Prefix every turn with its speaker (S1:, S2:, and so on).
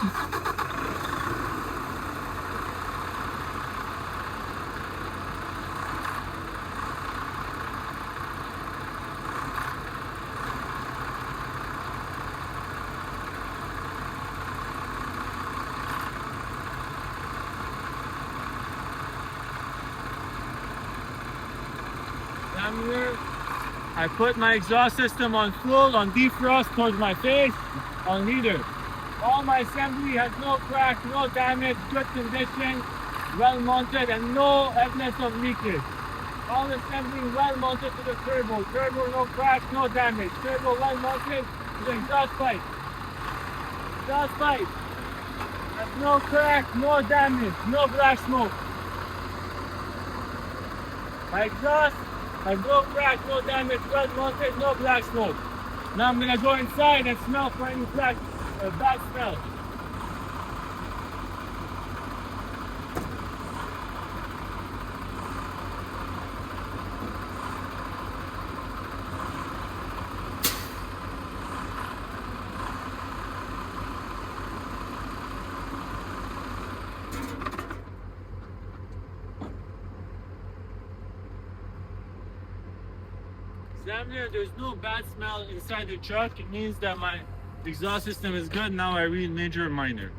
S1: Here, I put my exhaust system on full, on defrost towards my face, on leader. All my assembly has no crack, no damage, good condition, well mounted, and no evidence of leakage. All assembly well mounted to the turbo. Turbo no crack, no damage. Turbo well mounted to the exhaust pipe. Exhaust pipe. There's no crack, no damage, no black smoke. My exhaust has no crack, no damage, well mounted, no black smoke. Now I'm gonna go inside and smell for any bad smell. Examiner, there's no bad smell inside the truck. It means that my exhaust system is good. Now I read major and minor.